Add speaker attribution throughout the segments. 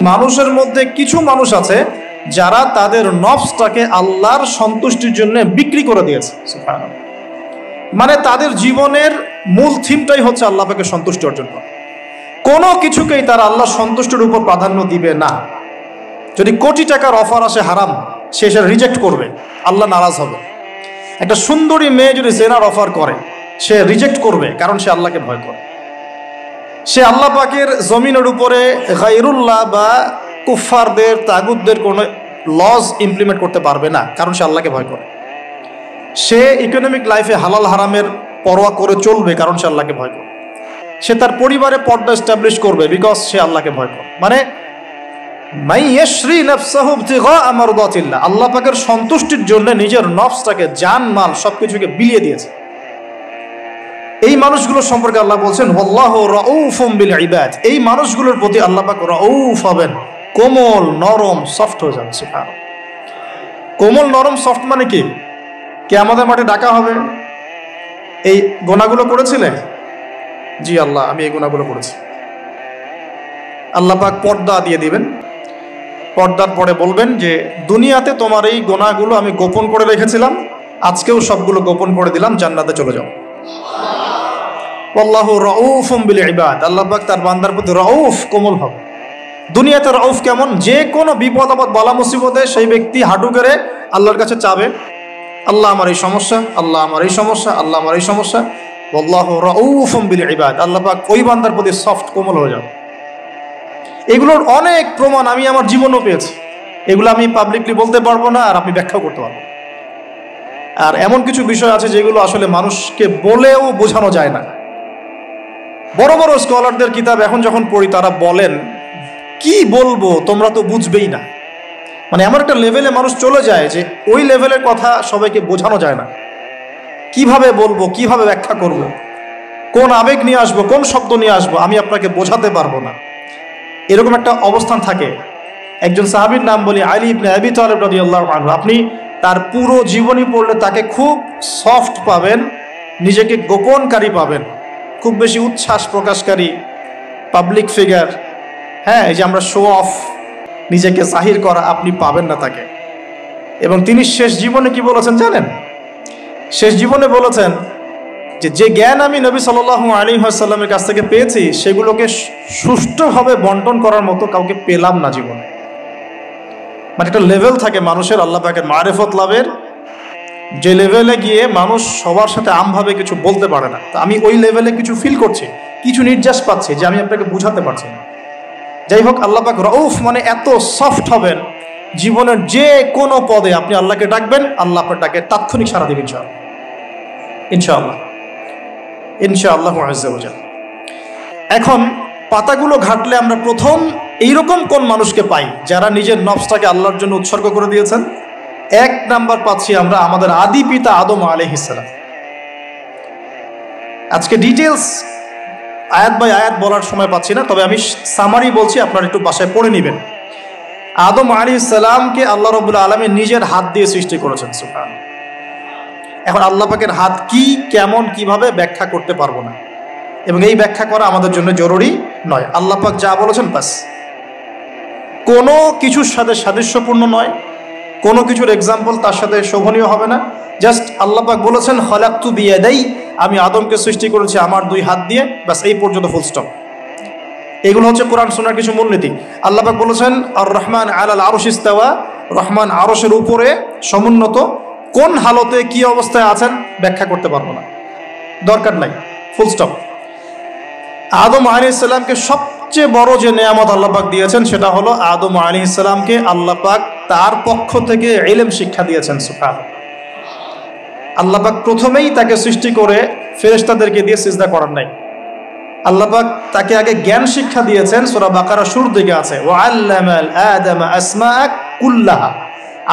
Speaker 1: মানুষের মধ্যে কিছু মানুষ আছে যারা তাদের নফসটাকে আল্লাহর সন্তুষ্টির জন্য বিক্রি করে দিয়েছে। মানে তাদের জীবনের মূল থিমটাই হচ্ছে আল্লাহ পাকের সন্তুষ্টি অর্জন করা। কোনো কিছুকেই তারা আল্লাহ সন্তুষ্টির উপর প্রাধান্য দিবে না। যদি কোটি টাকার অফার আসে হারাম, সে সেটা রিজেক্ট করবে, আল্লাহ নারাজ হবে। একটা সুন্দরী মেয়ে যদি জেনার অফার করে, সে রিজেক্ট করবে, কারণ সে আল্লাহকে ভয় করে। সে আল্লাহ পাকের জমিনের উপরে গায়রুল্লাহ বা কুফফারদের, তাগুতদের কোনো লজ ইমপ্লিমেন্ট করতে পারবে না, কারণ সে আল্লাহকে ভয় করে। সে ইকোনমিক লাইফে হালাল হারামের পরোয়া করে চলবে, কারণ সে আল্লাহকে ভয় করে। সে তার পরিবারে পর্দা এস্টাবলিশ করবে, বিকজ সে আল্লাহকে ভয় করে। মানে আল্লাহ পাকের সন্তুষ্টির জন্য নিজের নফসটাকে, জান মাল সবকিছুকে বিলিয়ে দিয়েছে। এই মানুষগুলো সম্পর্কে আল্লাহ বলছেন ওয়াল্লাহু রাউফুম বিল ইবাদ। এই মানুষগুলোর প্রতি আল্লাহ পাক রাউফ হবেন, কোমল নরম সফট হয়ে যাবে। সুবহানাল্লাহ। কোমল নরম সফট মানে কি? কিয়ামতের মাঠে ডাকা হবে, এই গুনাহগুলো করেছিলে? জি আল্লাহ, আমি এই গুনাহগুলো করেছি। আল্লাহ পাক পর্দা দিয়ে দিবেন। পর্দার পরে বলবেন যে দুনিয়াতে তোমার এই গুনাহগুলো আমি গোপন করে রেখেছিলাম, আজকেও সবগুলো গোপন করে দিলাম, জান্নাতে চলে যাও। আল্লাহু রাউফুম বিল ইবাদ। আল্লাহ পাক তার বান্দার প্রতি রাউফ, কোমল হবে। দুনিয়াতে রাউফ কেমন? যে কোনো বিপদ আপদ বালা মুসিবতে সেই ব্যক্তি হাঁটু গেড়ে আল্লাহর কাছে চাবে, আল্লাহ আমার এই সমস্যা, আল্লাহ আমার এই সমস্যা, আল্লাহ আমার এই সমস্যা। আল্লাহু রাউফুম বিল ইবাদ। আল্লাহ পাক ওই বান্দার প্রতি সফট, কোমল হয়ে যাবে। এগুলোর অনেক প্রমাণ আমি আমার জীবনেও পেয়েছি। এগুলো আমি পাবলিকলি বলতে পারবো না, আর আপনি ব্যাখ্যাও করতে পারবো। আর এমন কিছু বিষয় আছে যেগুলো আসলে মানুষকে বলেও বোঝানো যায় না। বড় বড় স্কলারদের কিতাব এখন যখন পড়ি, তারা বলেন কি বলবো, তোমরা তো বুঝবেই না। মানে এমন একটা লেভেলে মানুষ চলে যায় যে ওই লেভেলের কথা সবাইকে বোঝানো যায় না। কিভাবে বলবো, কিভাবে ব্যাখ্যা করব, কোন আবেগ নিয়ে আসবো, কোন শব্দ নিয়ে আসবো, আমি আপনাকে বোঝাতে পারবো না। এরকম একটা অবস্থান থাকে। একজন সাহাবীর নাম বলি আলী ইবনে আবি তালিব রাদিয়াল্লাহু আনহু। আপনি তার পুরো জীবনী পড়লে তাকে খুব সফট পাবেন, নিজেকে গোপনকারী পাবেন, খুব বেশি উচ্ছ্বাস প্রকাশকারী পাবলিক ফিগার। হ্যাঁ, এই যে আমরা শো অফ, নিজেকে জাহির করা, আপনি পাবেন না তাকে। এবং তিনি শেষ জীবনে কি বলেছেন জানেন? শেষ জীবনে বলেছেন যে জ্ঞান আমি নবী সাল্লাল্লাহু আলাইহি ওয়াসাল্লামের কাছ থেকে পেয়েছি, সেগুলোকে সুষ্ঠুভাবে বন্টন করার মতো কাউকে পেলাম না জীবনে। মানে একটা লেভেল থাকে মানুষের আল্লাহ পাকের মারিফত লাভের, যে লেভেলে গিয়ে মানুষ সবার সাথে আমভাবে কিছু বলতে পারে না। তো আমি ওই লেভেলে কিছু ফিল করছি, কিছু নির্যাস পাচ্ছি যে আমি আপনাকে বুঝাতে পারছি না। যাই হোক, আল্লাহ পাক রাউফ মানে এত সফট হবেন, জীবনের যে কোনো পদে আপনি আল্লাহকে ডাকবেন, আল্লাহ আপনার ডাকে তাৎক্ষণিক সাড়া দেবেন ইনশাআল্লাহ, ইনশাআল্লাহু আযজা ওয়া জাল। এখন পাতাগুলো ঘাটলে আমরা প্রথম এইরকম কোন মানুষকে পাই যারা নিজের নফসটাকে আল্লাহর জন্য উৎসর্গ করে দিয়েছেন? এক নাম্বার পাচ্ছি আমরা আমাদের আদি পিতা আদম আলাইহিস সালাম। আজকে ডিটেলস আয়াত বাই আয়াত বলার সময় পাচ্ছি না, তবে আমি সামারি বলছি, আপনারা একটু বাসায় পড়ে নেবেন। আদম আলাইহিস সালামকে আল্লাহ রাব্বুল আলামিন নিজের হাত দিয়ে সৃষ্টি করেছেন। সুবহানাল্লাহ। এখন আল্লাহ পাকের হাত কি, কেমন, কিভাবে ব্যাখ্যা করতে পারবো না, এবং এই ব্যাখ্যা করা আমাদের জন্য জরুরি নয়। আল্লাহ পাক যা বলেছেন বাস, কোনো কিছুর সাথে সাদৃশ্যপূর্ণ নয়, কোনো কিছুর এক্সাম্পল তার সাথে শোভনীয় হবে না। জাস্ট আল্লাহ পাক বলেছেন খলাকতু বিয়াদাই, আমি আদমকে সৃষ্টি করেছি আমার দুই হাত দিয়ে, বাস এই পর্যন্ত, ফুল স্টপ। এগুলো হচ্ছে কোরআন সুন্নাহর কিছু মূলনীতি। আল্লাহ পাক বলেছেন আর রহমান আলাল আরশ ইস্তাওয়া, রহমান আরশের উপরে সমুন্নত। কোন হালতে কি অবস্থায় আছেন ব্যাখ্যা করতে পারবো না, দরকার নাই, ফুল স্টপ। আদম আলাইহিস সালামকে সবচেয়ে বড় যে নেয়ামত আল্লাহ পাক দিয়েছেন সেটা হলো আদম আলাইহিস সালামকে আল্লাহ পাক তার পক্ষ থেকে ইলম শিক্ষা দিয়েছেন। সুবহানাল্লাহ। আল্লাহ পাক প্রথমেই তাকে সৃষ্টি করে ফেরেশতাদেরকে দিয়ে সিজদা করার নাই। আল্লাহ পাক তাকে আগে জ্ঞান শিক্ষা দিয়েছেন। সূরা বাকারা শুরুর দিকে আছে ওয়া আল্লামাল আদামা আসমাআ কুল্লাহা,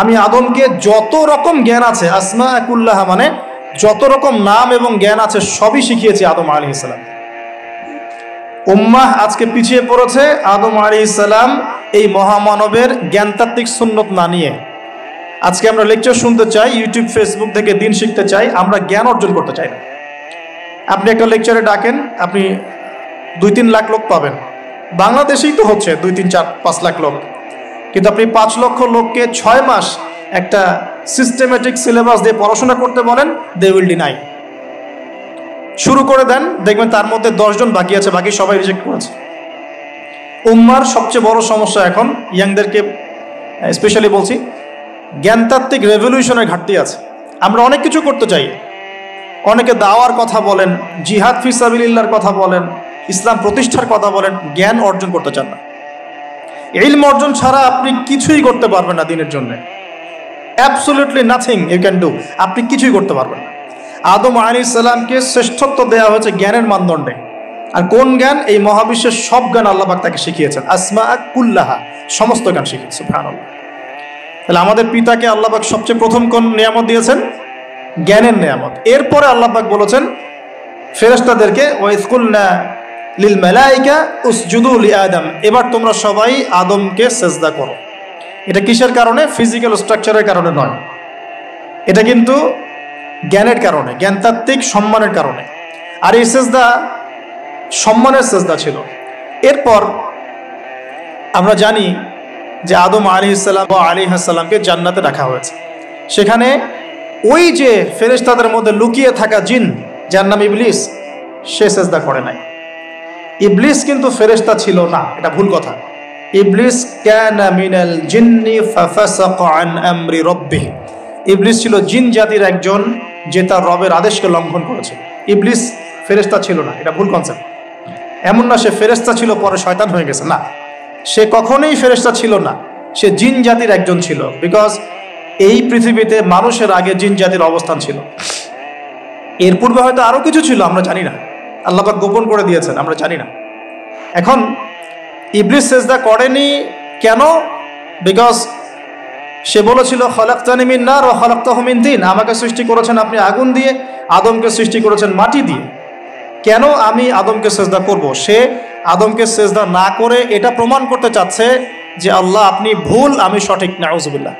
Speaker 1: আমি আদমকে যত রকম জ্ঞান আছে, আসমা কুল্লাহা মানে যত রকম নাম এবং জ্ঞান আছে সবই শিখিয়েছি আদম আলাইহিস সালাম। উম্মাহ আজকে পিছিয়ে পড়েছে আদম আলাইহিস সালাম এই মহামানবের জ্ঞানতাত্ত্বিক সুন্নত না নিয়ে। আজকে আমরা লেকচার শুনতে চাই, ইউটিউব ফেসবুক থেকে দিন শিখতে চাই, আমরা জ্ঞান অর্জন করতে চাই না। আপনি একটা লেকচারে ডাকেন, আপনি 2-3 লাখ লোক পাবেন, বাংলাদেশেই তো হচ্ছে 2, 3, 4, 5 লাখ লোক, কিন্তু আপনি 5 লক্ষ লোককে 6 মাস একটা সিস্টেমেটিক সিলেবাস দিয়ে পড়াশোনা করতে বলেন, দে উইল ডিনাই। শুরু করে দেন, দেখবেন তার মধ্যে 10 জন বাকি আছে, বাকি সবাই রিজেক্ট করেছে। উম্মার সবচেয়ে বড় সমস্যা এখন, ইয়াংদেরকে স্পেশালি বলছি, জ্ঞানতাত্ত্বিক রেভলিউশনের ঘাটতি আছে। আমরা অনেক কিছু করতে চাই, অনেকে দাওয়ার কথা বলেন, জিহাদ ফি সাবিলিল্লাহর কথা বলেন, ইসলাম প্রতিষ্ঠার কথা বলেন, জ্ঞান অর্জন করতে চান না। ইলম অর্জন ছাড়া আপনি কিছুই করতে পারবেন না দিনের জন্য। Absolutely nothing you can do. আপনি কিছুই করতে পারবেন না। আদম আলাইহিস সালামকে শ্রেষ্ঠত্ব দেওয়া হয়েছে জ্ঞানের মানদণ্ডে। আর কোন জ্ঞান? এই মহাবিশ্বের সব জ্ঞান আল্লাহ পাক তাকে শিখিয়েছেন, আসমা কুল্লাহা, সমস্ত জ্ঞান শিখিয়েছেন। সুবহানাল্লাহ। তাহলে আমাদের পিতাকে আল্লাহ পাক সবচেয়ে প্রথম কোন নিয়ামত দিয়েছেন? জ্ঞানের নিয়ামত। এরপরে আল্লাহ পাক বলেছেন ফেরেশতাদেরকে, ওয়াইজ কুলনা লিল মালাইকা উসজুদু লিআদম, এবার তোমরা সবাই আদমকে সেজদা করো। এটা কিসের কারণে? ফিজিক্যাল স্ট্রাকচারের কারণে নয়, এটা কিন্তু জ্ঞানের কারণে, জ্ঞানতাত্ত্বিক সম্মানের কারণে। আর এই সেজদা সম্মানের সেজদা ছিল। এরপর আমরা জানি যে আদম আলাইহিস সালামকে জান্নাতে রাখা হয়েছে। সেখানে ওই যে ফেরেশতাদের মধ্যে লুকিয়ে থাকা জিন, যার নাম ইবলিস, সে সেজদা করে নাই। ইবলিস কিন্তু ফেরেশতা ছিল না, এটা ভুল কথা। ইবলিস কানা মিনাল জিন্নি ফাফাসাকা আন আমরি রাব্বিহি, ইবলিস ছিল জিন জাতির একজন যে তার রবের আদেশকে লঙ্ঘন করেছে। ইবলিস ফেরেশতা ছিল না, এটা ভুল কনসেপ্ট। এমন না সে ফেরেশতা ছিল পরে শয়তান হয়ে গেছে, না, সে কখনোই ফেরেশতা ছিল না, সে জিন জাতির একজন ছিল। বিকজ এই পৃথিবীতে মানুষের আগে জিন জাতির অবস্থান ছিল। এর পূর্বে হয়তো আরো কিছু ছিল, আমরা জানি না, আল্লাহ পাক গোপন করে দিয়েছেন, আমরা জানি না। এখন ইবলিস সেজদা করেনি কেন? বিকজ সে বলেছিল খলাকতানি মিন নার ওয়া খলাকতাহু মিন তিন, আমাকে সৃষ্টি করেছেন আপনি আগুন দিয়ে, আদমকে সৃষ্টি করেছেন মাটি দিয়ে, কেন আমি আদমকে সেজদা করব? সে আদমকে সেজদা না করে এটা প্রমাণ করতে চাচ্ছে যে আল্লাহ আপনি ভুল, আমি সঠিক। নাউজুবিল্লাহ।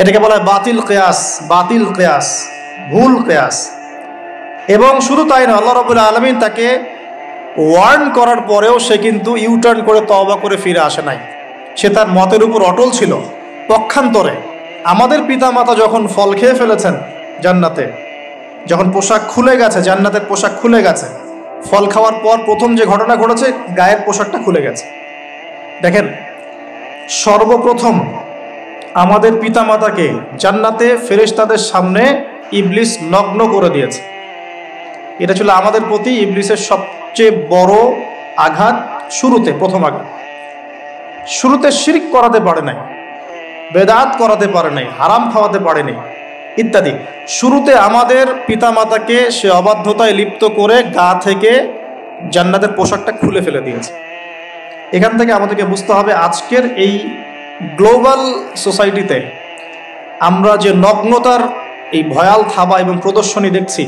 Speaker 1: এটাকে বলা হয় বাতিল কিয়াস, বাতিল কিয়াস, ভুল কিয়াস। এবং শুধু তাই না, আল্লাহ রাব্বুল আলামিন তাকে ওয়ার্ন করার পরেও সে কিন্তু ইউটার্ন করে তওবা করে ফিরে আসে নাই। সে তার মতের উপর অটল ছিল। পক্ষান্তরে আমাদের পিতামাতা যখন ফল খেয়ে ফেলেছেন জান্নাতে, যখন পোশাক খুলে গেছে, জান্নাতের পোশাক খুলে গেছে, ফল খাওয়ার পর প্রথম যে ঘটনা ঘটেছে, গায়ের পোশাকটা খুলে গেছে। দেখেন, সর্বপ্রথম আমাদের পিতামাতাকে জান্নাতে ফেরেশতাদের সামনে ইবলিস নগ্ন করে দিয়েছে। এটা ছিল আমাদের প্রতি ইবলিসের সবচেয়ে বড় আঘাত। শুরুতে, প্রথম আঘাত, শুরুতে শিরক করাতে পারে নাই, বেদাত করাতে পারে নাই, হারাম খাওয়াতে পারে নাই ইত্যাদি। শুরুতে আমাদের পিতামাতাকে সে অবাধ্যতায় লিপ্ত করে গা থেকে জান্নাতের পোশাকটা খুলে ফেলে দিয়েছে। এখান থেকে আমাদেরকে বুঝতে হবে, আজকের এই গ্লোবাল সোসাইটিতে আমরা যে নগ্নতার এই ভয়াল থাবা এবং প্রদর্শনী দেখছি,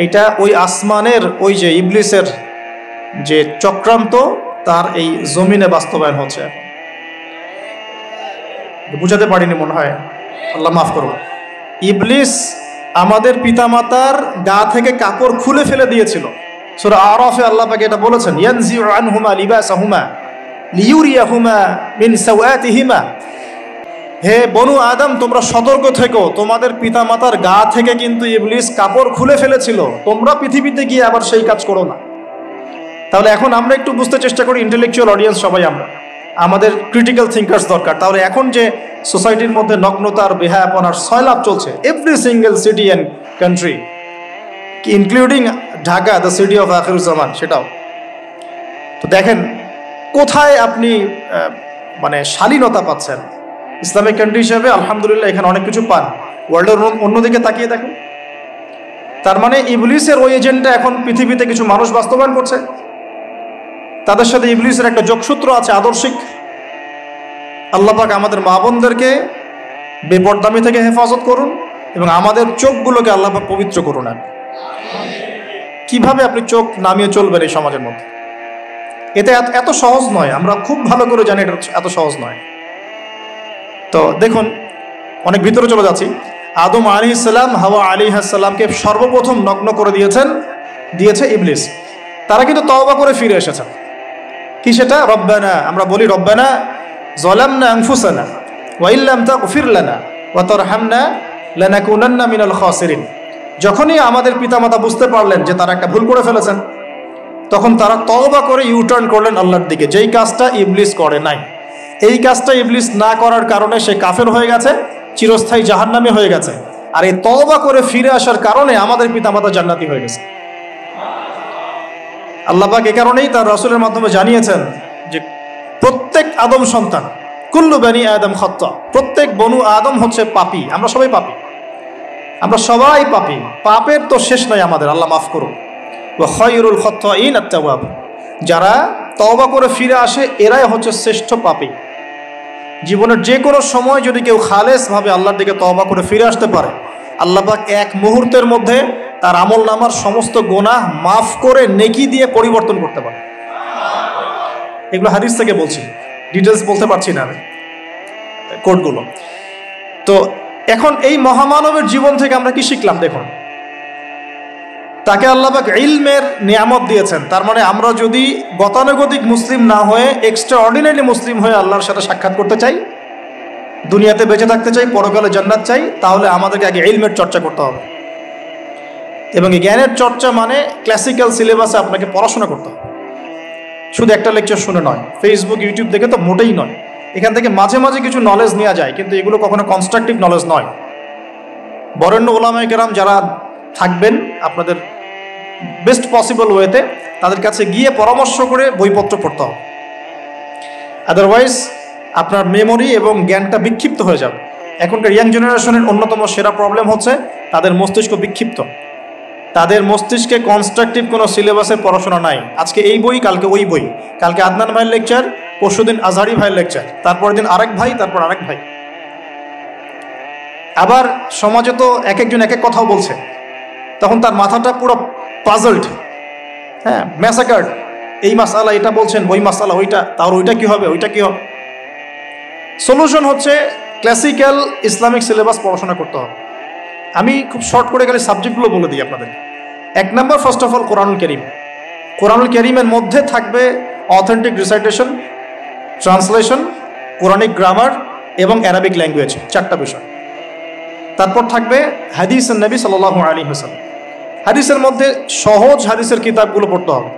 Speaker 1: এটা ওই আসমানের ওই যে ইবলিসের যে চক্রান্ত, তার এই জমিনে বাস্তবায়ন হচ্ছে। বুঝাতে পারিনি মনে হয়, আল্লাহ মাফ করুন। ইবলিস আমাদের পিতামাতার গা থেকে কাপড় খুলে ফেলে দিয়েছিল। সূরা আরাফে আল্লাহ পাক এটা বলেছেন, ইয়ানজিউ আনহুমা লিবাসাহুমা লিইউরিয়াহুমা মিন সাওয়াতিহিমা। হে বনু আদম, তোমরা সতর্ক থেকো, তোমাদের পিতামাতার গা থেকে কিন্তু ইবলিস কাপড় খুলে ফেলেছিল, তোমরা পৃথিবীতে গিয়ে আবার সেই কাজ করো না। তাহলে এখন আমরা একটু বুঝতে চেষ্টা করি, ইন্টেলেকচুয়াল অডিয়েন্স সবাই আমরা, আমাদের ক্রিটিক্যাল থিঙ্কার্স দরকার। তাহলে এখন যে সোসাইটির মধ্যে নগ্নতার, বেহায়াপনার সয়লাভ চলছে, every single city and country, including Dhaka, the city of Akhiruzzaman, সেটাও তো দেখেন কোথায় আপনি মানে শালীনতা পাচ্ছেন। ইসলামিক কান্ট্রি হিসেবে আলহামদুলিল্লাহ এখানে অনেক কিছু পান। ওয়ার্ল্ডের অন্যদিকে তাকিয়ে দেখেন, তার মানে ইবলিসের ওই এজেন্টটা এখন পৃথিবীতে কিছু মানুষ বাস্তবায়ন করছে। তাদের সাথে ইবলিসের একটা যোগসূত্র আছে আদর্শিক। আল্লাহ পাক আমাদের মা বোনদেরকে বেপরদামি থেকে হেফাজত করুন এবং আমাদের চোখগুলোকে আল্লাহ পাক পবিত্র করুন। কিভাবে আপনি চোখ নামিয়ে চলবেন এই সমাজের মধ্যে? এটা এত সহজ নয়, আমরা খুব ভালো করে জানি এটা এত সহজ নয়। তো দেখুন, অনেক ভিতরে চলে যাচ্ছি। আদম আলাইহিস সালাম, হাওয়া আলাইহিস সালামকে সর্বপ্রথম নগ্ন করে দিয়েছে ইবলিস। তারা কিন্তু তওবা করে ফিরে এসেছেন। কি সেটা? রব্বানা, আমরা বলি রব্বানা যালামনা আনফুসানা ওয়া ইল্লাম তাগফির লানা ওয়া তারহামনা লানাকুনান্না মিনাল খাসিরিন। যখনই আমাদের পিতামাতা বুঝতে পারলেন যে তারা একটা ভুল করে ফেলেছেন, তখন তারা তওবা করে ইউটার্ন করলেন আল্লাহর দিকে, যেই কাজটা ইবলিস করে নাই। এই কাজটা ইবলিস না করার কারণে সে কাফের হয়ে গেছে, চিরস্থায়ী জাহান্নামী হয়ে গেছে। আর এই তওবা করে ফিরে আসার কারণে আমাদের পিতামাতা জান্নাতি হয়ে গেছে। আল্লাহ পাক এ কারণেই তার রাসূলের মাধ্যমে জানিয়েছেন যে প্রত্যেক আদম সন্তান, কুল্লু বানি আদম খাত্তা, প্রত্যেক বনু আদম হচ্ছে পাপী। আমরা সবাই পাপী, আমরা সবাই পাপী। পাপের তো শেষ নাই আমাদের, আল্লাহ মাফ করুন। ওয়া খায়রুল খাত্তাইন আত-তাওয়াব, যারা তওবা করে ফিরে আসে এরাই হচ্ছে শ্রেষ্ঠ পাপী। জীবনের যে কোনো সময় যদি কেউ খালেসভাবে আল্লাহর দিকে তওবা করে ফিরে আসতে পারে, আল্লাহ পাক এক মুহূর্তের মধ্যে তার আমল নামার সমস্ত গুনাহ মাফ করে নেকি দিয়ে পরিবর্তন করতে পারে। এগুলো হাদিস থেকে বলছি, ডিটেলস বলতে পারছি না আমি, কোডগুলো। তো এখন এই মহামানবের জীবন থেকে আমরা কি শিখলাম? দেখুন, তাকে আল্লাহ পাক ইলমের নিয়ামত দিয়েছেন। তার মানে আমরা যদি গতানুগতিক মুসলিম না হয়ে এক্সট্রা অর্ডিনারি মুসলিম হয়ে আল্লাহর সাথে সাক্ষাৎ করতে চাই, দুনিয়াতে বেঁচে থাকতে চাই, পরকালে জান্নাত চাই, তাহলে আমাদেরকে আগে ইলমের চর্চা করতে হবে। এবং এই জ্ঞানের চর্চা মানে ক্লাসিক্যাল সিলেবাসে আপনাকে পড়াশোনা করতে হবে, শুধু একটা লেকচার শুনে নয়, ফেসবুক ইউটিউব দেখে তো মোটেই নয়। এখান থেকে মাঝে মাঝে কিছু নলেজ নেওয়া যায়, কিন্তু এগুলো কখনো কনস্ট্রাকটিভ নলেজ নয়। বরেণ্য ওলামায়ে কেরাম যারা থাকবেন আপনাদের বেস্ট পসিবল ওয়েতে, তাদের কাছে গিয়ে পরামর্শ করে বইপত্র পড়তে হবে। আদারওয়াইজ আপনার মেমোরি এবং জ্ঞানটা বিক্ষিপ্ত হয়ে যাবে। এখনকার ইয়াং জেনারেশনের অন্যতম সেরা প্রবলেম হচ্ছে তাদের মস্তিষ্ক বিক্ষিপ্ত। তাদের মস্তিষ্কে কনস্ট্রাকটিভ কোনো সিলেবাসে পড়াশোনা নাই। আজকে এই বই, কালকে ওই বই, কালকে আদনান ভাইয়ের লেকচার, পরশুদিন আজহারি ভাইয়ের লেকচার, তারপরের দিন আরেক ভাই, তারপর আরেক ভাই। আবার সমাজে তো এক একজন এক এক কথাও বলছে, তখন তার মাথাটা পুরো পাজলড, হ্যাঁ, ম্যাসাকার্ড। এই মাসালা এটা বলছেন, ওই মাসালা ওইটা, তার ওইটা কি হবে, ওইটা কি হবে। সলিউশন হচ্ছে ক্লাসিক্যাল ইসলামিক সিলেবাস পড়াশোনা করতে হবে। আমি খুব শর্ট করে গেলে সাবজেক্টগুলো বলে দিই আপনাদের। 1 নম্বর, ফার্স্ট অফ অল কোরআনুল কারীম। কোরআনুল কারীমের মধ্যে থাকবে authentic recitation, translation, Quranic grammar এবং অ্যারাবিক ল্যাঙ্গুয়েজ, 4টা বিষয়। তারপর থাকবে হাদিস নবী সাল্লাল্লাহু আলাইহি ওয়াসাল্লাম। হাদিসের মধ্যে সহজ হাদিসের কিতাবগুলো পড়তে হবে।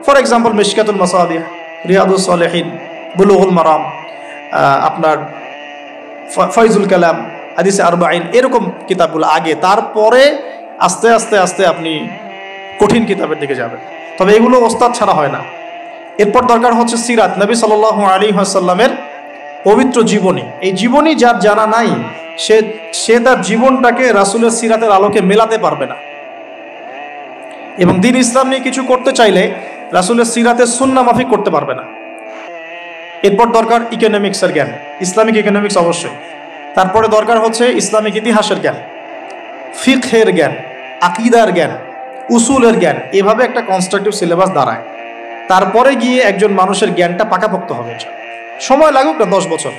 Speaker 1: ফর এক্সাম্পল মিশকাতুল মাসাবিহ, রিয়াদুস সালিহিন, বুলুগুল মারাম, আপনার ফয়জুল কালাম, হাদিসে আরবাঈন, এরকম কিতাবগুলো আগে, তারপরে আস্তে আস্তে আস্তে আপনি কঠিন কিতাবের দিকে যাবেন। তবে এগুলো ওস্তাদ ছাড়া হয় না। এরপর দরকার হচ্ছে সিরাত, নবী সাল্লাল্লাহু আলাইহি ওয়াসাল্লামের পবিত্র জীবনী। এই জীবনী যার জানা নাই, সে তার জীবনটাকে রাসূলের সিরাতের আলোকে মেলাতে পারবে না। এবং দ্বীন ইসলাম নিয়ে কিছু করতে চাইলে রাসূলের সিরাতের সুন্নাহ মাফিক করতে পারবে না। এরপর দরকার ইকোনমিক্সের জ্ঞান, ইসলামিক ইকোনমিক্স অবশ্যই। তারপরে দরকার হচ্ছে ইসলামিক ইতিহাসের জ্ঞান, ফিকহের জ্ঞান, আকীদার জ্ঞান, উসুলের জ্ঞান। এভাবে একটা কনস্ট্রাকটিভ সিলেবাস দাঁড়ায়। তারপরে গিয়ে একজন মানুষের জ্ঞানটা পাকাপোক্ত হবে। সময় লাগুক না, 10 বছর,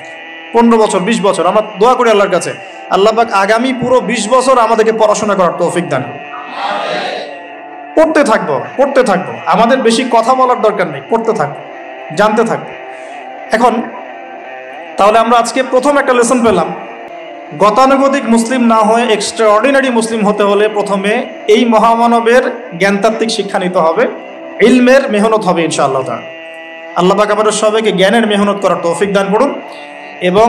Speaker 1: 15 বছর, 20 বছর। আমরা দোয়া করি আল্লাহর কাছে, আল্লাহ পাক আগামী পুরো 20 বছর আমাদেরকে পড়াশোনা করার তৌফিক দান করুন। পড়তে থাকবো। আমাদের বেশি কথা বলার দরকার নেই, পড়তে থাকবো, জানতে থাকবো। এখন তাহলে আমরা আজকে প্রথম একটা লেসন পেলাম, গতানুগতিক মুসলিম না হয়ে এক্সট্রা অর্ডিনারি মুসলিম হতে হলে প্রথমে এই মহামানবের জ্ঞানতাত্ত্বিক শিক্ষা নিতে হবে, ইলমের মেহনত হবে ইনশাআল্লাহ তাআলা। আল্লাহ পাক আমাদের সবাইকে জ্ঞানের মেহনত করার তৌফিক দান করুন এবং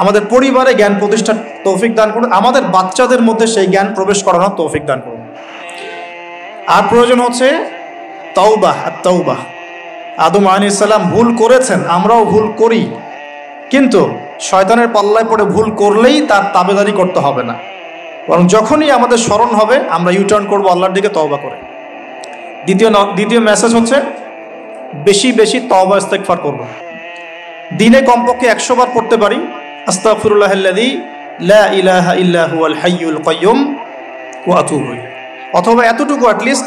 Speaker 1: আমাদের পরিবারে জ্ঞান প্রতিষ্ঠার তৌফিক দান করুন। আমাদের বাচ্চাদের মধ্যে সেই জ্ঞান প্রবেশ করানোর তৌফিক দান করুন। আর প্রয়োজন হচ্ছে তাওবাহ, আত-তাওবাহ। আদম আলাইহিস সালাম ভুল করেছেন, আমরাও ভুল করি, কিন্তু শয়তানের পাল্লায় পড়ে ভুল করলেই তার তাবেদারি করতে হবে না, বরং যখনই আমাদের স্মরণ হবে আমরা ইউটার্ন করবো আল্লাহর দিকে তওবা করে। দ্বিতীয় মেসেজ হচ্ছে বেশি বেশি তওবা ইস্তেগফার করব। দিনে কমপক্ষে 100 বার পড়তে পারি আস্তাগফিরুল্লাহাল্লাযী লা ইলাহা ইল্লা হুয়াল হাইয়ুল কাইয়্যুম ওয়া আতুবু ইলাইহি, অথবা এতটুকু অ্যাটলিস্ট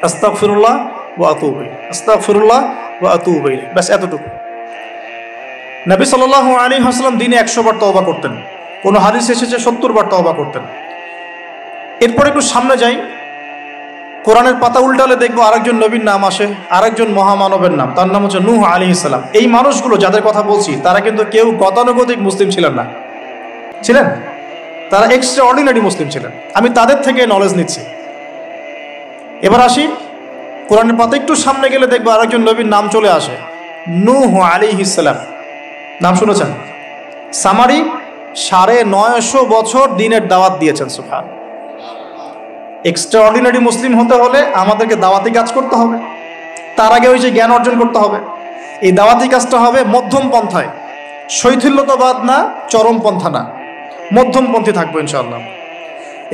Speaker 1: আস্তাগফিরুল্লাহ ওয়া আতুবু ইলাইহি, আস্তাগফিরুল্লাহ ওয়া আতুবু ইলাইহি, বাস এতটুকু। নবী সাল্লাল্লাহু আলাইহি ওয়াসাল্লাম দিনে 100 বার তওবা করতেন, কোনো হাদিস এসেছে 70 বার তওবা করতেন। এরপর একটু সামনে যাই, কোরআনের পাতা উল্টালে দেখবো আরেকজন নবীর নাম আসে, আরেকজন মহামানবের নাম, তার নাম হচ্ছে নূহ আলাইহিস সালাম। এই মানুষগুলো যাদের কথা বলছি তারা কিন্তু কেউ গতানুগতিক মুসলিম ছিলেন না, ছিলেন তারা এক্সট্রা অর্ডিনারি মুসলিম ছিলেন। আমি তাদের থেকে নলেজ নিচ্ছি। এবার আসি কোরআনের পাতা একটু সামনে গেলে দেখবো আরেকজন নবীর নাম চলে আসে, নূহ আলাইহিস সালাম। নাম শুনেছেন? সামারি 950 বছর দিনের দাওয়াত দিয়েছেন। সুবহান। এক্সট্রা অর্ডিনারি মুসলিম হতে হলে আমাদেরকে দাওয়াতি কাজ করতে হবে, তার আগে ওই যে জ্ঞান অর্জন করতে হবে। এই দাওয়াতি কাজটা হবে মধ্যম পন্থায়, শৈথিল্যতাবাদ না, চরমপন্থা না, মধ্যমপন্থী থাকবো ইনশাআল্লাহ।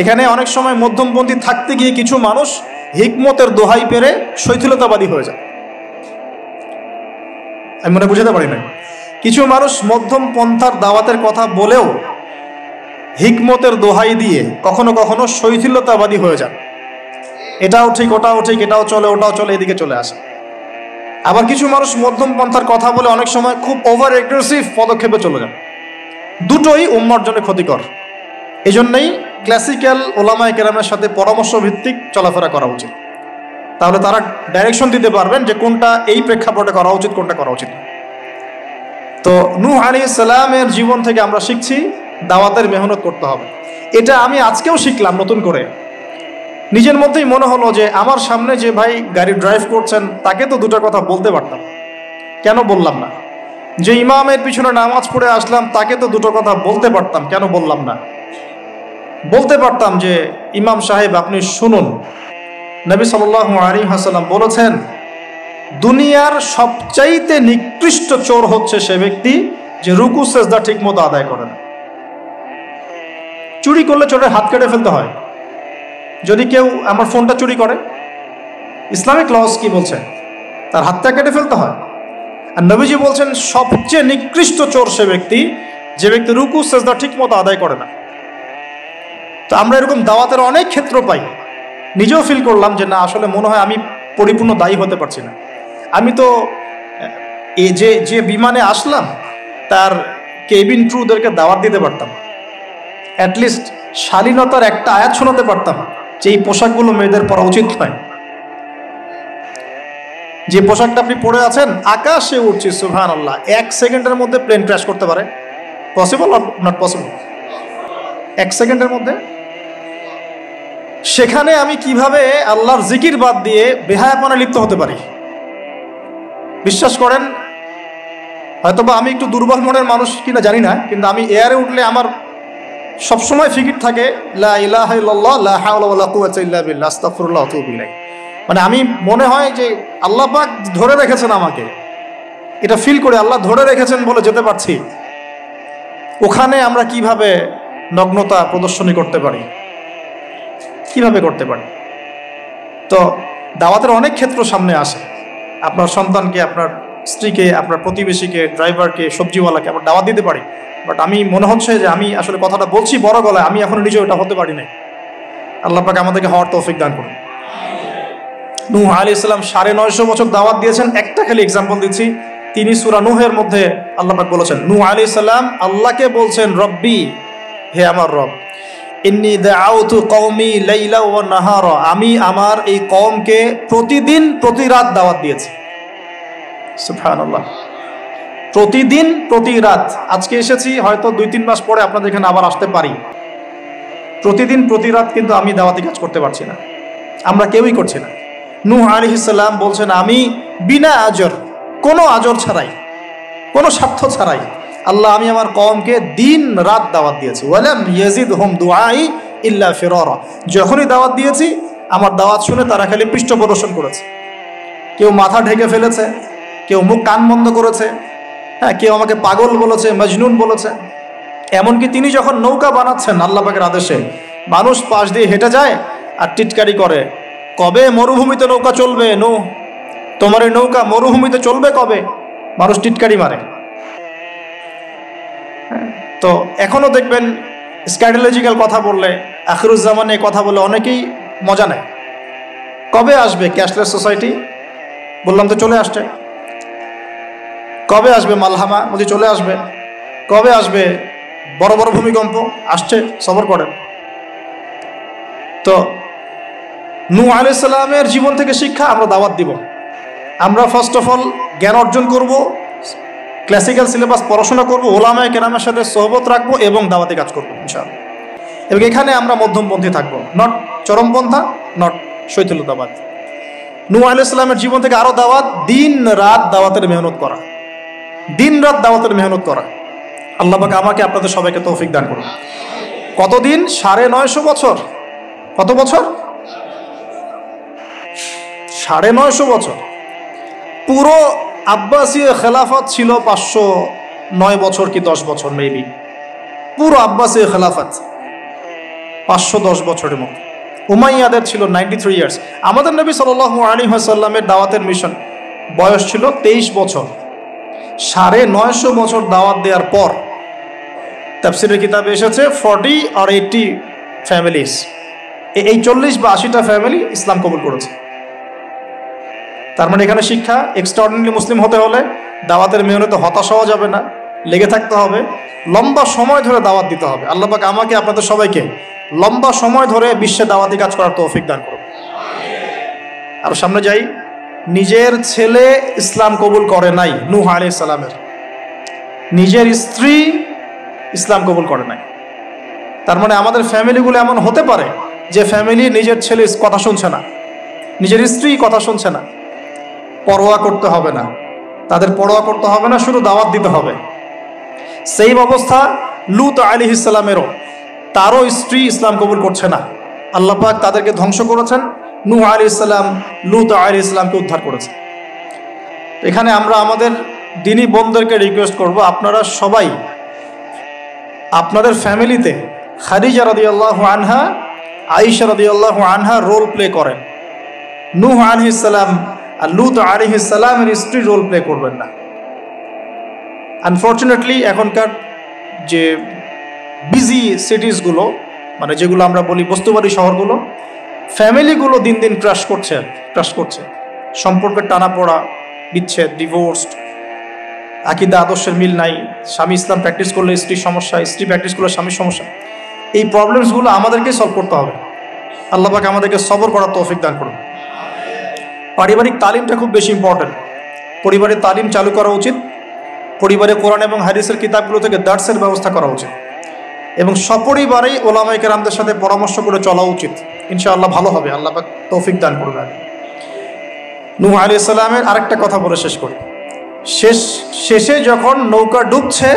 Speaker 1: এখানে অনেক সময় মধ্যমপন্থী থাকতে গিয়ে কিছু মানুষ হিকমতের দোহাই পেরে শৈথিলতাবাদী হয়ে যায়। আমি মনে বুঝাতে পারি না, কিছু মানুষ মধ্যম পন্থার দাওয়াতের কথা বলেও হিকমতের দোহাই দিয়ে কখনো কখনো শৈথিলতাবাদী হয়ে যান। এটাও ঠিক, ওটাও ঠিক, এটাও চলে, ওটাও চলে, এদিকে চলে আসে। আবার কিছু মানুষ মধ্যম পন্থার কথা বলে অনেক সময় খুব ওভার এগ্রেসিভ পদক্ষেপে চলে যান। দুটোই উম্মার জন্য ক্ষতিকর। এই জন্যই ক্লাসিক্যাল ওলামায়ে কেরামের সাথে পরামর্শ ভিত্তিক চলাফেরা করা উচিত। তাহলে তারা ডাইরেকশন দিতে পারবেন যে কোনটা এই প্রেক্ষাপটে করা উচিত, কোনটা করা উচিত। তো নূহ আলাইহিস সালামের জীবন থেকে আমরা শিখছি দাওয়াতের মেহনত করতে হবে। এটা আমি আজকেও শিখলাম নতুন করে। নিজের মধ্যেই মনে হলো যে আমার সামনে যে ভাই গাড়ি ড্রাইভ করছেন তাকে তো দুটো কথা বলতে পারতাম, কেন বললাম না? যে ইমামের পিছনে নামাজ পড়ে আসলাম তাকে তো দুটো কথা বলতে পারতাম, কেন বললাম না? বলতে পারতাম যে ইমাম সাহেব আপনি শুনুন, নবী সাল্লাল্লাহু আলাইহি ওয়াসাল্লাম বলেছেন দুনিয়ার সবচাইতে নিকৃষ্ট চোর হচ্ছে সে ব্যক্তি যে রুকু সেজদা ঠিক মতো আদায় করে না। চুরি করলে চোরের হাত কেটে ফেলতে হয়। যদি কেউ আমার ফোনটা চুরি করে, ইসলামিক লস কি বলছে? তার হাতটা কেটে ফেলতে হয়। আর নবীজি বলছেন সবচেয়ে নিকৃষ্ট চোর সে ব্যক্তি যে ব্যক্তি রুকু সেজদা ঠিক মতো আদায় করে না। তো আমরা এরকম দাওয়াতের অনেক ক্ষেত্র পাই। নিজেও ফিল করলাম যে না, আসলে মনে হয় আমি পরিপূর্ণ দায়ী হতে পারছি না। আমি তো এই যে বিমানে আসলাম তার কেবিন ক্রুদেরকে দাওয়াত দিতে পারতাম, অ্যাটলিস্ট শালীনতার একটা আয়াত শোনাতে পারতাম যে এই পোশাকগুলো মেয়েদের পরা উচিত নয়। যে পোশাকটা আপনি পরে আছেন আকাশে উঠছে, সুবহানাল্লাহ, 1 সেকেন্ডের মধ্যে প্লেন ক্র্যাশ করতে পারে। Possible or not possible? 1 সেকেন্ডের মধ্যে। সেখানে আমি কিভাবে আল্লাহর জিকির বাদ দিয়ে বেহায়াপনা লিপ্ত হতে পারি? বিশ্বাস করেন, হয়তোবা আমি একটু দুর্বল মনের মানুষ কিনা জানি না, কিন্তু আমি এয়ারে উঠলে আমার সবসময় ফিকির থাকে লা ইলাহা ইল্লাল্লাহ লা হাওলা ওয়ালা কুওয়াতা ইল্লা বিল্লাহ আস্তাগফিরুল্লাহ ওয়া আতুবু ইলাইহি। মানে আমি মনে হয় যে আল্লাহ পাক ধরে রেখেছেন আমাকে, এটা ফিল করে আল্লাহ ধরে রেখেছেন বলে যেতে পারছি। ওখানে আমরা কিভাবে নগ্নতা প্রদর্শনী করতে পারি, কিভাবে করতে পারি? তো দাওয়াতের অনেক ক্ষেত্র সামনে আসে। আপনার সন্তানকে, আপনার স্ত্রীকে, আপনার প্রতিবেশীকে, ড্রাইভারকে, সবজিওয়ালাকে আমরা দাওয়াত দিতে পারি। বাট আমি মনে হচ্ছে যে আমি আসলে কথাটা বলছি বড় গলায়, আমি এখন নিজে ওটা হতে পারি নাই। আল্লাহ পাক আমাদেরকে হওয়ার তৌফিক দান করুন। নূহ আলাইহিস সালাম 950 বছর দাওয়াত দিয়েছেন। একটা খালি এক্সাম্পল দিচ্ছি। তিনি সূরা নূহের মধ্যে আল্লাহ পাক বলেছেন, নূহ আলাইহিস সালাম আল্লাহকে বলছেন রব্বি, হে আমার রব, ইন্নী দাআউতু কওমি লাইলা ওয়া নাহারা, আমি আমার এই কওমকে প্রতিদিন প্রতি রাত দাওয়াত দিয়েছি। সুবহানাল্লাহ, প্রতিদিন প্রতি রাত। আজকে এসেছি, হয়তো 2-3 মাস পরে আপনাদের এখানে আবার আসতে পারি। প্রতিদিন প্রতি রাত কিন্তু আমি দাওয়াতি কাজ করতে পারছি না, আমরা কেউই করছি না। নূহ আলাইহিস সালাম বলছেন আমি বিনা আজর, কোনো আজর ছাড়াই, কোনো স্বার্থ ছাড়াই আল্লাহ আমি আমার কওমকে দিন রাত দাওয়াত দিয়েছি। ওয়ালাম ইয়াজিদহুম দুআই ইল্লা ফিরারা, যখনই দাওয়াত দিয়েছি আমার দাওয়াত শুনে তারা খালি পৃষ্ঠ প্রদর্শন করেছে। কেউ মাথা ঢেকে ফেলেছে, কেউ মুখ কান বন্ধ করেছে, হ্যাঁ, কেউ আমাকে পাগল বলেছে, মজনুন বলেছে। এমনকি তিনি যখন নৌকা বানাচ্ছেন আল্লাহ পাকের আদেশে, মানুষ পাশ দিয়ে হেঁটে যায় আর টিটকারি করে, কবে মরুভূমিতে নৌকা চলবে? নূহ, তোমার এই নৌকা মরুভূমিতে চলবে কবে? মানুষ টিটকারি মারে। তো এখনো দেখবেন স্ক্যাটোলজিক্যাল কথা বললে, আখিরুজ্জামানে কথা বলে অনেকেই মজা নেয়। কবে আসবে ক্যাশলেস সোসাইটি? বললাম তো চলে আসছে। কবে আসবে মালহামা? বলছি চলে আসবে। কবে আসবে বড় বড় ভূমিকম্প? আসছে, সবর করেন। তো নূহ আলাইহিস সালামের জীবন থেকে শিক্ষা, আমরা দাওয়াত দিব। আমরা ফার্স্ট অফ অল জ্ঞান অর্জন করব, ক্লাসিক্যাল সিলেবাস পড়াশোনা করব, ওলামায়ে কেরামের সাথে সোহবত রাখবো এবং দাওয়াতি কাজ করবো ইনশাআল্লাহ। এবং এখানে আমরা মধ্যমপন্থী থাকবো, নট চরমপন্থা, নট শৈথিল্যতাবাদ। নূহ আলাইহিস সালামের জীবন থেকে আরো দাওয়াত, দিন রাত দাওয়াতের মেহনত করা, দিন রাত দাওয়াতের মেহনত করা। আল্লাহ পাক আমাকে আপনাদের সবাইকে তৌফিক দান করুন। কতদিন? 950 বছর। কত বছর? 950 বছর। পুরো আব্বাসীয় খেলাফত ছিল 509 বছর কি 10 বছর মেবি। পুরো আব্বাসীয় খেলাফত 510 বছরের মতো। উমাইয়াদের ছিল 93 ইয়ার্স। আমাদের নবী সাল্লাল্লাহু আলাইহি ওয়াসাল্লামের দাওয়াতের মিশন বয়স ছিল 23 বছর। 950 বছর দাওয়াত দেওয়ার পর তাফসীরের কিতাবে এসেছে 40 or 80 ফ্যামিলিজ, এই 40 বা 80টা ফ্যামিলি ইসলাম কবুল করেছে। তার মানে এখানে শিক্ষা, এক্সট্রাঅর্ডিনারি মুসলিম হতে হলে দাওয়াতের মেহনতে হতাশ হওয়া যাবে না, লেগে থাকতে হবে, লম্বা সময় ধরে দাওয়াত দিতে হবে। আল্লাহ পাক আমাকে আপনাদের সবাইকে লম্বা সময় ধরে বিশ্বে দাওয়াতি কাজ করার তৌফিক দান করুন। আর সামনে যাই। নিজের ছেলে ইসলাম কবুল করে নাই নূহ আলাইহিস সালামের, নিজের স্ত্রী ইসলাম কবুল করে নাই। তার মানে আমাদের ফ্যামিলিগুলো এমন হতে পারে যে ফ্যামিলি নিজের ছেলে কথা শুনছে না, নিজের স্ত্রী কথা শুনছে না। পরোয়া করতে হবে না, তাদের পরোয়া করতে হবে না, শুধু দাওয়াত দিতে হবে। সেই অবস্থা লূত আলাইহিস সালামেরও, তারও স্ত্রী ইসলাম কবুল করছে না। আল্লাহ পাক তাদেরকে ধ্বংস করেছেন, নূহ আলাইহিস সালাম লূত আলাইহিস সালামকে উদ্ধার করেছেন। এখানে আমরা আমাদের দিনী বোনদেরকে রিকোয়েস্ট করব, আপনারা সবাই আপনাদের ফ্যামিলিতে খাদিজা রাদিয়াল্লাহু আনহা, আয়েশা রাদিয়াল্লাহু আনহা রোল প্লে করেন। নূহ আলাইহিস সালাম আর লূত আলাইহিস সালামের স্ত্রী রোল প্লে করবেন না। আনফর্চুনেটলি এখনকার যে বিজি সিটিসগুলো, মানে যেগুলো আমরা বলি বস্তুবাদী শহরগুলো, ফ্যামিলিগুলো দিন দিন ক্রাশ করছে। সম্পর্কের টানাপোড়া, বিচ্ছেদ, ডিভোর্সড, আকীদা আদর্শের মিল নাই, স্বামী ইসলাম প্র্যাকটিস করলে স্ত্রীর সমস্যা, স্ত্রী প্র্যাকটিস করলে স্বামীর সমস্যা। এই প্রবলেমসগুলো আমাদেরকে সলভ করতে হবে। আল্লাহ পাক আমাদেরকে সবর করার তৌফিক দান করুন। পারিবারিক তালিমটা খুব বেশি ইম্পর্টেন্ট। পরিবারের তালিম চালু করা উচিত। পরিবারে কোরআন এবং হাদিসের কিতাবগুলো থেকে দার্সের ব্যবস্থা করা উচিত এবং সপরিবারেই ওলামায়ে কেরামদের সাথে পরামর্শ করে চলা উচিত। ইনশাআল্লাহ ভালো হবে, আল্লাহ পাক তৌফিক দান করবেন। নূহ আলাইহিস সালামের আরেকটা কথা বলে শেষ করি। শেষে যখন নৌকা ডুবছে,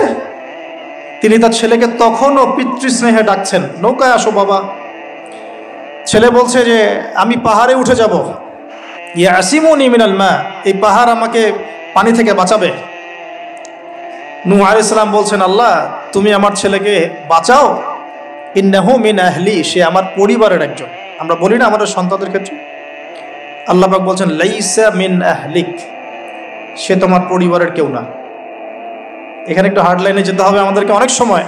Speaker 1: তিনি তার ছেলেকে তখনও পিতৃস্নেহে ডাকছেন, নৌকায় আসো বাবা। ছেলে বলছে যে আমি পাহাড়ে উঠে যাব, ইয়াসিমুনি মিনাল মা, এই পাহাড় আমাকে পানি থেকে বাঁচাবে। নূহ আলাইহিস সালাম বলছেন, আল্লাহ তুমি আমার ছেলেকে বাঁচাও, ইন্নাহু মিন আহলি, সে আমার পরিবারের একজন। আমরা বলি না আমাদের সন্তানদের ক্ষেত্রে, আল্লাহ পাক বলছেন লাইসা মিন আহলিক, সে তোমার পরিবারের কেউ না। এখানে একটু হার্ড লাইনে যেতে হবে আমাদেরকে। অনেক সময়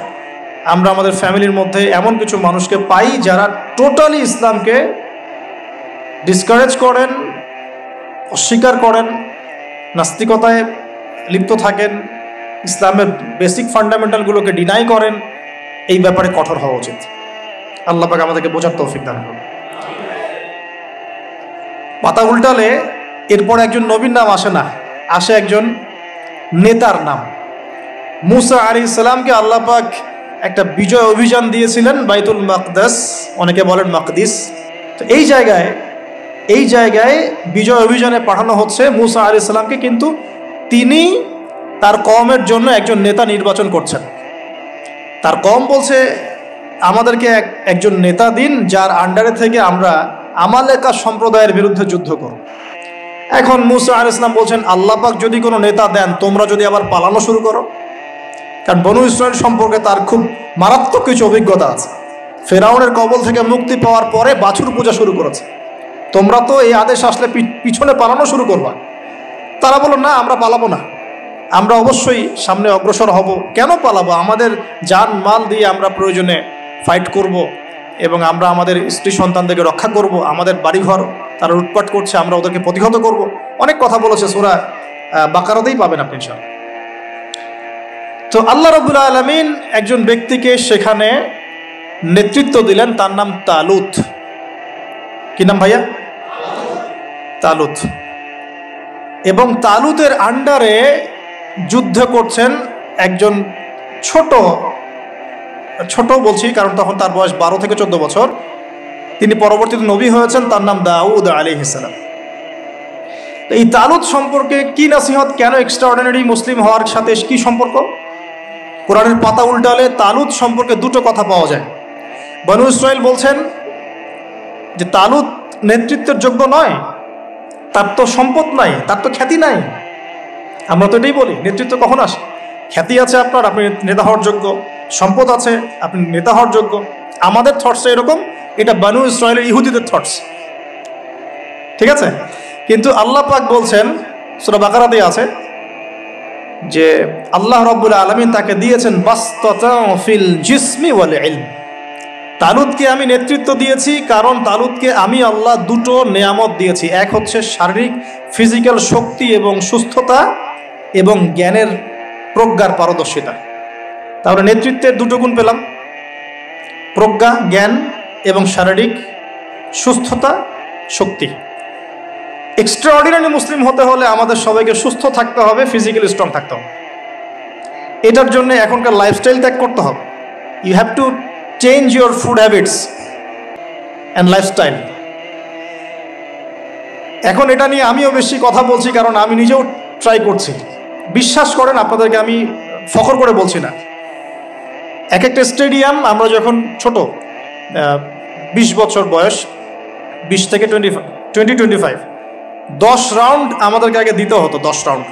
Speaker 1: আমরা আমাদের ফ্যামিলির মধ্যে এমন কিছু মানুষকে পাই যারা টোটালি ইসলামকে ডিসকারেজ করেন, অস্বীকার করেন, নাস্তিকতায় লিপ্ত থাকেন, ইসলামের বেসিক ফান্ডামেন্টালগুলোকে ডিনাই করেন। এই ব্যাপারে কঠোর হওয়া উচিত। আল্লাহ পাক আমাদেরকে বোঝার তৌফিক দান করুন। পাতা উল্টালে এরপর একজন নবীর নাম আসে না, আসে একজন নেতার নাম। মুসা আলাইহিস সালামকে আল্লাহ পাক একটা বিজয় অভিযান দিয়েছিলেন বাইতুল মাকদাস, অনেকে বলেন মাকদিস। তো এই জায়গায় বিজয় অভিযানে পাঠানো হচ্ছে মুসা আলাইহিস সালামকে, কিন্তু তিনি তার কওমের জন্য একজন নেতা নির্বাচন করছেন। তার কওম বলছে আমাদেরকে একজন নেতা দিন যার আন্ডারে থেকে আমরা আমালেকা সম্প্রদায়ের বিরুদ্ধে যুদ্ধ করব। এখন মুসা আলাইহিস সালাম বলছেন আল্লাহ পাক যদি কোনো নেতা দেন, তোমরা যদি আবার পালানো শুরু করো, কারণ বনু ইসরাইল সম্পর্কে তার খুব মারাত্মক কিছু অভিজ্ঞতা আছে। ফেরাউনের কবল থেকে মুক্তি পাওয়ার পরে বাছুর পূজা শুরু করেছে, তোমরা তো এই আদেশ আসলে পিছনে পালানো শুরু করবা। তারা বলল না, আমরা পালাবো না, আমরা অবশ্যই সামনে অগ্রসর হব। কেন পালাবো? আমাদের জান মাল দিয়ে আমরা প্রয়োজনে ফাইট করব এবং আমরা আমাদের স্ত্রী সন্তানদেরকে রক্ষা করব। আমাদের বাড়িঘর তারা লুটপাট করছে, আমরা ওদেরকে প্রতিহত করব। অনেক কথা বলেছে, সূরা বাকারাতেই পাবেন আপনি ইনশাআল্লাহ। তো আল্লাহ রাব্বুল আলামিন একজন ব্যক্তিকে সেখানে নেতৃত্ব দিলেন, তার নাম তালুত। কি নাম ভাইয়া? তালুত। এবং তালুতের আন্ডারে যুদ্ধ করছেন একজন ছোট বলছি কারণ তখন তার বয়স 12 থেকে 14 বছর। তিনি পরবর্তীতে নবী হয়েছেন, তার নাম দাউদ আলাইহিস সালাম। এই তালুত সম্পর্কে কি নসিহত, কেন এক্সট্রাঅর্ডিনারি মুসলিম হওয়ার সাথে কি সম্পর্ক? কোরআনের পাতা উল্টালে তালুত সম্পর্কে দুটো কথা পাওয়া যায়। বনু ইসরাইল বলছেন যে তালুত নেতৃত্বের যোগ্য নয়, তার তো সম্পদ নাই, তার তো খ্যাতি নাই। আমরা তো এটাই বলি, নেতৃত্ব কখন আসে? খ্যাতি আছে আপনার, আপনি নেতা হওয়ার যোগ্য, সম্পদ আছে, আপনি নেতা হওয়ার যোগ্য। আমাদের থটস এরকম, এটা বনু ইসরাইলের ইহুদিদের থটস, ঠিক আছে? কিন্তু আল্লাহ পাক বলছেন, সূরা বাকারাতে আছে যে আল্লাহ রাব্বুল আলামিন তাকে দিয়েছেন বাসতাতা ফিল জিসমি ওয়াল ইলম। তালুতকে আমি নেতৃত্ব দিয়েছি কারণ তালুতকে আমি আল্লাহ দুটো নেয়ামত দিয়েছি। এক হচ্ছে শারীরিক ফিজিক্যাল শক্তি এবং সুস্থতা, এবং জ্ঞানের প্রজ্ঞার পারদর্শিতা। তাহলে নেতৃত্বের দুটো গুণ পেলাম, প্রজ্ঞা, জ্ঞান এবং শারীরিক সুস্থতা, শক্তি। এক্সট্রাঅর্ডিনারি মুসলিম হতে হলে আমাদের সবাইকে সুস্থ থাকতে হবে, ফিজিক্যালি স্ট্রং থাকতে হবে। এটার জন্য এখনকার লাইফস্টাইল ত্যাগ করতে হবে। You have to change your food habits and lifestyle. এখন এটা নিয়ে আমিও বেশি কথা বলছি কারণ আমি নিজেও ট্রাই করছি। বিশ্বাস করেন, আপনাদেরকে আমি ফখর করে বলছি না। এক একটা স্টেডিয়াম আমরা যখন ছোট, 20 বছর বয়স, 20 থেকে 25, 10 রাউন্ড আমাদেরকে আগে দিতে হতো, 10 রাউন্ড।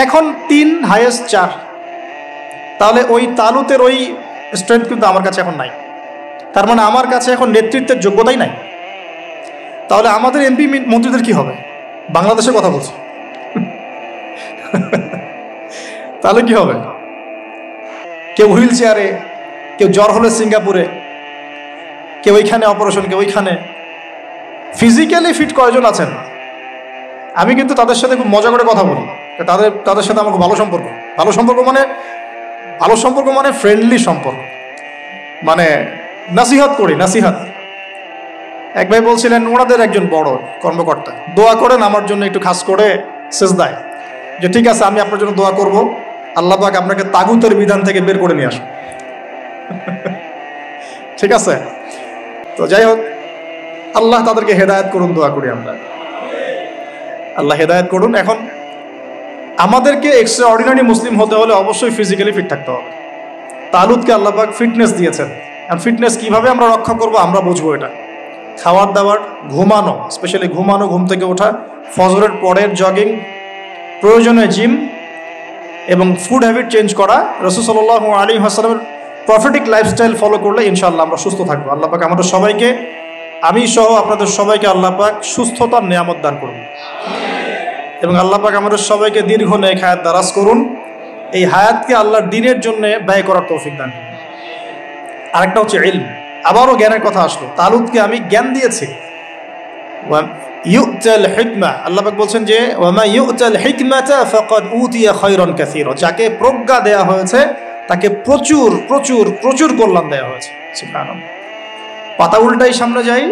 Speaker 1: এখন 3, হাইয়েস্ট 4। তাহলে ওই তালুতের ওই স্ট্রেংথ কিন্তু আমার কাছে এখন নাই। তার মানে আমার কাছে এখন নেতৃত্বের যোগ্যতাই নাই। তাহলে আমাদের এমপি মন্ত্রীদের কি হবে? বাংলাদেশের কথা বলছি। তাহলে কি হবে? কেউ হুইল চেয়ারে, কেউ জ্বর হলে সিঙ্গাপুরে, কেউ ওইখানে অপারেশন, কেউ ওইখানে। ফিজিক্যালি ফিট কয়জন আছেন? আমি কিন্তু তাদের সাথে খুব মজা করে কথা বলি। তাদের সাথে আমার খুব ভালো সম্পর্ক। ভালো সম্পর্ক মানে ফ্রেন্ডলি সম্পর্ক, মানে নাসিহত করি, নাসিহত। এক ভাই বলছিলেন, ওনাদের একজন বড় কর্মকর্তা, দোয়া করেন আমার জন্য একটু খাস করে সেজদায়, যে ঠিক আছে আমি আপনার জন্য দোয়া করব, আল্লাহ পাক আপনাকে তাগুতের বিধান থেকে বের করে নিয়ে আসুন। ঠিক আছে? তো যাই হোক, আল্লাহ তাদেরকে হেদায়েত করুন, দোয়া করি আমরা, আল্লাহ হেদায়েত করুন। এখন আমাদেরকে এক্সট্রাঅর্ডিনারি মুসলিম হতে হলে অবশ্যই ফিজিক্যালি ফিট থাকতে হবে। তালুতকে আল্লাহ পাক ফিটনেস দিয়েছেন। আর ফিটনেস কিভাবে আমরা রক্ষা করব আমরা বুঝবো। এটা খাওয়ার দাওয়ার, ঘুমানো, স্পেশালি ঘুমানো, ঘুম থেকে ওঠা, ফজরের পরের জগিং, প্রয়োজনে জিম, এবং ফুড হ্যাবিট চেঞ্জ করা। রাসূল সাল্লাল্লাহু আলাইহি ওয়াসাল্লামের প্রফেটিক লাইফস্টাইল ফলো করলে ইনশাআল্লাহ আমরা সুস্থ থাকবো। আল্লাহ পাক আমাদের সবাইকে, আমি সহ আপনাদের সবাইকে আল্লাহ পাক সুস্থতার নিয়ামত দান করুন, এবং আল্লাহ পাক আমাদের সবাইকে দীর্ঘ নেক হায়াত দারাজ করুন। এই হায়াতকে আল্লাহর দ্বীনের জন্য ব্যয় করার তৌফিক দান করুন। আরেকটা হচ্ছে ইলম। আবারও জ্ঞানের কথা আসলো। তালুতকে আমি জ্ঞান দিয়েছি। ইউতাল হিকমা, আল্লাহ পাক বলছেন যে ওয়ামা ইউতাল হিকমাতা ফাকাদ উতিয়া খায়রান কাসীরা, যাকে প্রজ্ঞা দেয়া হয়েছে তাকে প্রচুর প্রচুর প্রচুর কল্যাণ দেওয়া হয়েছে। সুবহানাল্লাহ। পাতা উল্টাই সামনে যাই,